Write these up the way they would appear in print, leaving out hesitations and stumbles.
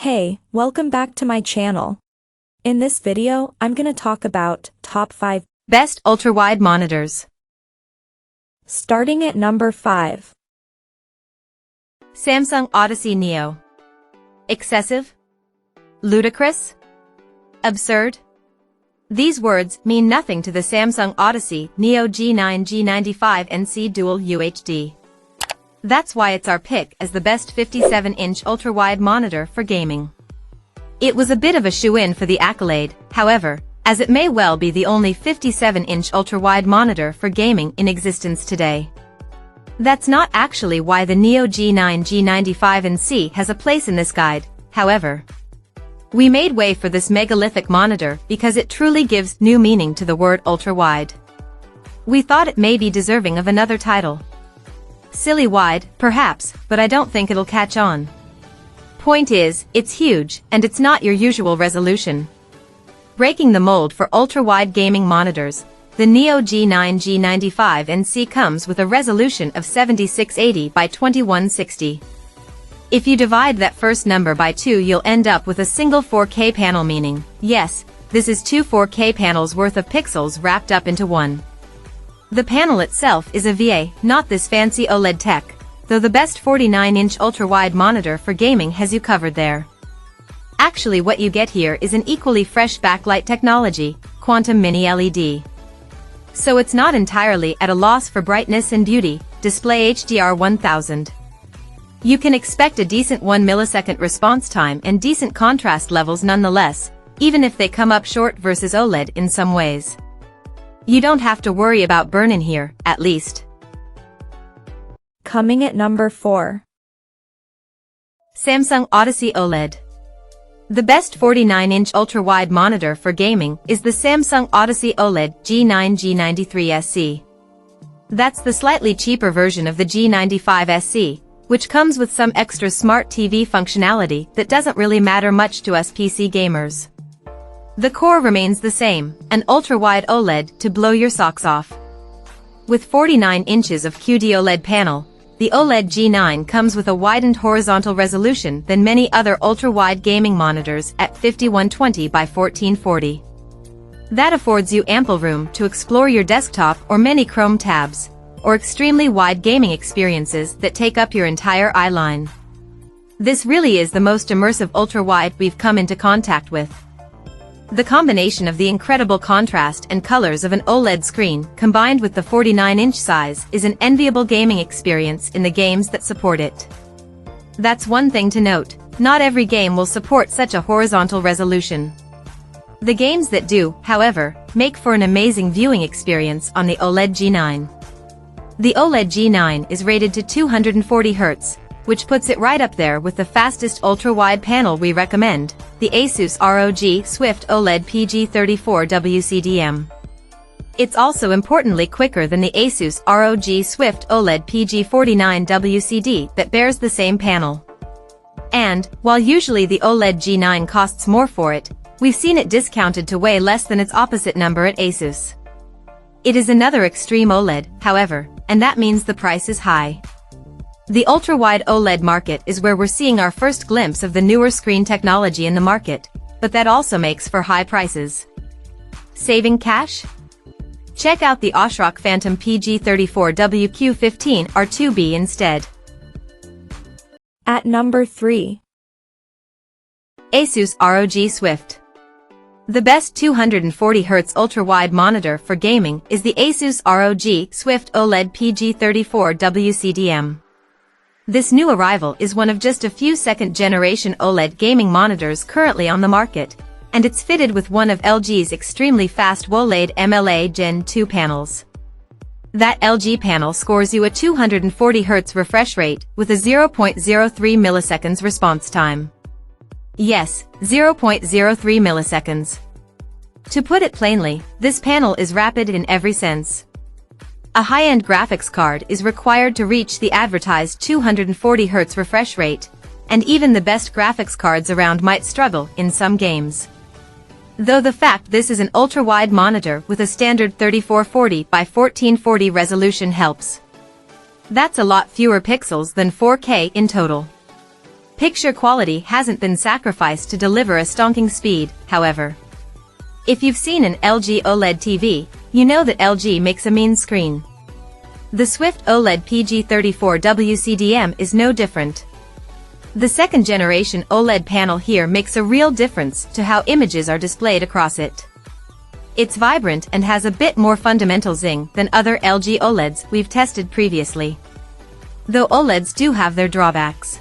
Hey, welcome back to my channel. In this video, I'm gonna talk about top 5 best ultrawide monitors. Starting at number 5. Samsung Odyssey Neo. Excessive? Ludicrous? Absurd? These words mean nothing to the Samsung Odyssey Neo G9 G95 NC Dual UHD. That's why it's our pick as the best 57-inch ultrawide monitor for gaming. It was a bit of a shoe-in for the accolade, however, as it may well be the only 57-inch ultrawide monitor for gaming in existence today. That's not actually why the Neo G9 G95 NC has a place in this guide, however. We made way for this megalithic monitor because it truly gives new meaning to the word ultrawide. We thought it may be deserving of another title. Silly wide, perhaps, but I don't think it'll catch on. Point is, it's huge, and it's not your usual resolution. Breaking the mold for ultra-wide gaming monitors, the Neo G9 G95 NC comes with a resolution of 7680 by 2160. If you divide that first number by 2, you'll end up with a single 4K panel, meaning, yes, this is 2 4K panels worth of pixels wrapped up into one. The panel itself is a VA, not this fancy OLED tech, though the best 49-inch ultra-wide monitor for gaming has you covered there. Actually, what you get here is an equally fresh backlight technology, Quantum Mini LED. So it's not entirely at a loss for brightness and beauty, display HDR 1000. You can expect a decent 1 millisecond response time and decent contrast levels nonetheless, even if they come up short versus OLED in some ways. You don't have to worry about burn-in here, at least. Coming at number 4. Samsung Odyssey OLED. The best 49-inch ultra-wide monitor for gaming is the Samsung Odyssey OLED G9 G93 SC. That's the slightly cheaper version of the G95 SC, which comes with some extra smart TV functionality that doesn't really matter much to us PC gamers. The core remains the same, an ultra-wide OLED to blow your socks off. With 49 inches of QD OLED panel, the OLED G9 comes with a widened horizontal resolution than many other ultra-wide gaming monitors at 5120 by 1440. That affords you ample room to explore your desktop or many Chrome tabs, or extremely wide gaming experiences that take up your entire eye line. This really is the most immersive ultra-wide we've come into contact with. The combination of the incredible contrast and colors of an OLED screen combined with the 49-inch size is an enviable gaming experience in the games that support it. That's one thing to note, not every game will support such a horizontal resolution. The games that do, however, make for an amazing viewing experience on the OLED G9. The OLED G9 is rated to 240 Hz, which puts it right up there with the fastest ultra-wide panel we recommend, the Asus ROG Swift OLED PG34 WCDM. It's also importantly quicker than the Asus ROG Swift OLED PG49 WCD that bears the same panel. And, while usually the OLED G9 costs more for it, we've seen it discounted to way less than its opposite number at Asus. It is another extreme OLED, however, and that means the price is high. The ultra-wide OLED market is where we're seeing our first glimpse of the newer screen technology in the market, but that also makes for high prices. Saving cash? Check out the ASRock Phantom PG34 WQ15 R2B instead. At number 3. Asus ROG Swift. The best 240 Hz ultra-wide monitor for gaming is the Asus ROG Swift OLED PG34 WCDM. This new arrival is one of just a few second-generation OLED gaming monitors currently on the market, and it's fitted with one of LG's extremely fast OLED MLA Gen 2 panels. That LG panel scores you a 240 Hz refresh rate with a 0.03 milliseconds response time. Yes, 0.03 milliseconds. To put it plainly, this panel is rapid in every sense. A high-end graphics card is required to reach the advertised 240 Hz refresh rate, and even the best graphics cards around might struggle in some games. Though the fact this is an ultra-wide monitor with a standard 3440 by 1440 resolution helps. That's a lot fewer pixels than 4K in total. Picture quality hasn't been sacrificed to deliver a stonking speed, however. If you've seen an LG OLED TV, you know that LG makes a mean screen. The Swift OLED PG34 WCDM is no different. The second generation OLED panel here makes a real difference to how images are displayed across it. It's vibrant and has a bit more fundamental zing than other LG OLEDs we've tested previously. Though OLEDs do have their drawbacks.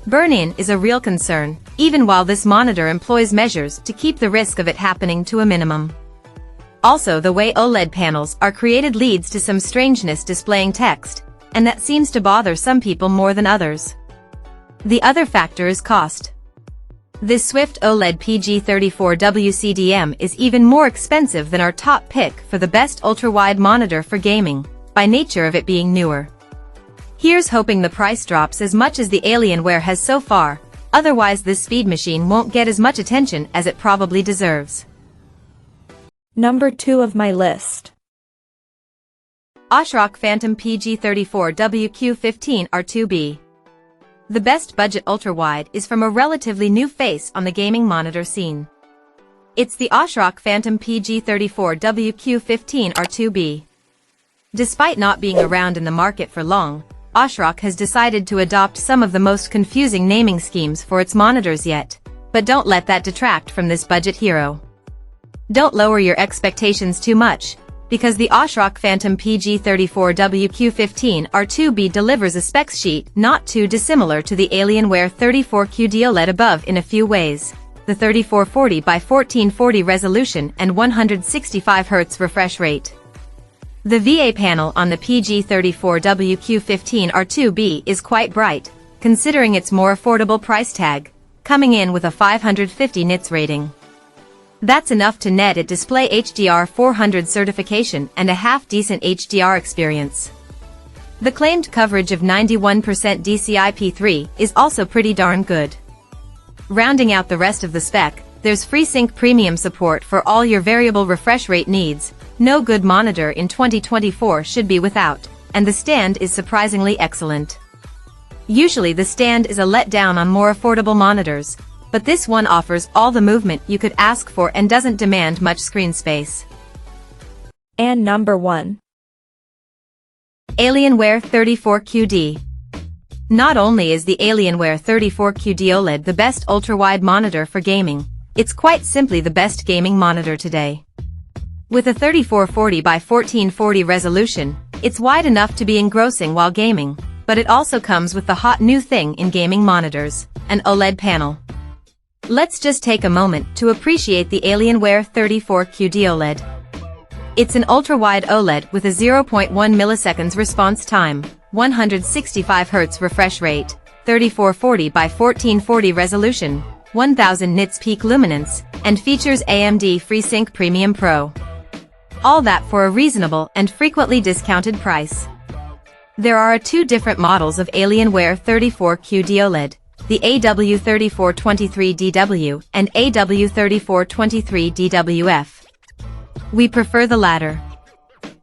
Burn-in is a real concern, even while this monitor employs measures to keep the risk of it happening to a minimum. Also, the way OLED panels are created leads to some strangeness displaying text, and that seems to bother some people more than others. The other factor is cost. This Swift OLED PG34 WCDM is even more expensive than our top pick for the best ultra-wide monitor for gaming, by nature of it being newer. Here's hoping the price drops as much as the Alienware has so far, otherwise this speed machine won't get as much attention as it probably deserves. Number 2 of my list. ASRock Phantom PG34 WQ15 R2B. The best budget ultra-wide is from a relatively new face on the gaming monitor scene. It's the ASRock Phantom PG34 WQ15 R2B. Despite not being around in the market for long, ASRock has decided to adopt some of the most confusing naming schemes for its monitors yet, but don't let that detract from this budget hero. Don't lower your expectations too much, because the ASRock Phantom PG34 WQ15 R2B delivers a specs sheet not too dissimilar to the Alienware 34QD OLED above in a few ways: the 3440 by 1440 resolution and 165 Hz refresh rate. The VA panel on the PG34 WQ15 R2B is quite bright, considering its more affordable price tag, coming in with a 550 nits rating. That's enough to net it display HDR 400 certification and a half-decent HDR experience. The claimed coverage of 91% DCI-P3 is also pretty darn good. Rounding out the rest of the spec, there's FreeSync Premium support for all your variable refresh rate needs. No good monitor in 2024 should be without, and the stand is surprisingly excellent. Usually the stand is a letdown on more affordable monitors, but this one offers all the movement you could ask for and doesn't demand much screen space. And number 1. Alienware 34QD. Not only is the Alienware 34QD OLED the best ultra-wide monitor for gaming, it's quite simply the best gaming monitor today. With a 3440 by 1440 resolution, it's wide enough to be engrossing while gaming, but it also comes with the hot new thing in gaming monitors, an OLED panel. Let's just take a moment to appreciate the Alienware 34QD OLED. It's an ultra-wide OLED with a 0.1 milliseconds response time, 165 Hz refresh rate, 3440 by 1440 resolution, 1000 nits peak luminance, and features AMD FreeSync Premium Pro. All that for a reasonable and frequently discounted price. There are two different models of Alienware 34QD OLED, the AW3423DW and AW3423DWF. We prefer the latter.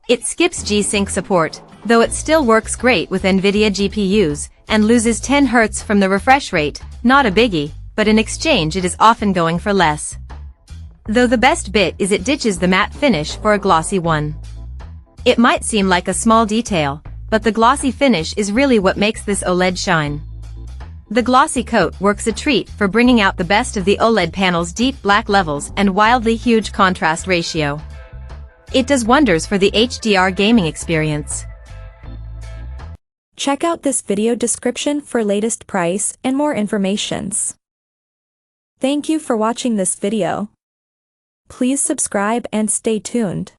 It skips G-Sync support, though it still works great with NVIDIA GPUs, and loses 10 Hz from the refresh rate, not a biggie, but in exchange it is often going for less. Though the best bit is it ditches the matte finish for a glossy one. It might seem like a small detail, but the glossy finish is really what makes this OLED shine. The glossy coat works a treat for bringing out the best of the OLED panel's deep black levels and wildly huge contrast ratio. It does wonders for the HDR gaming experience. Check out this video description for latest price and more informations. Thank you for watching this video. Please subscribe and stay tuned.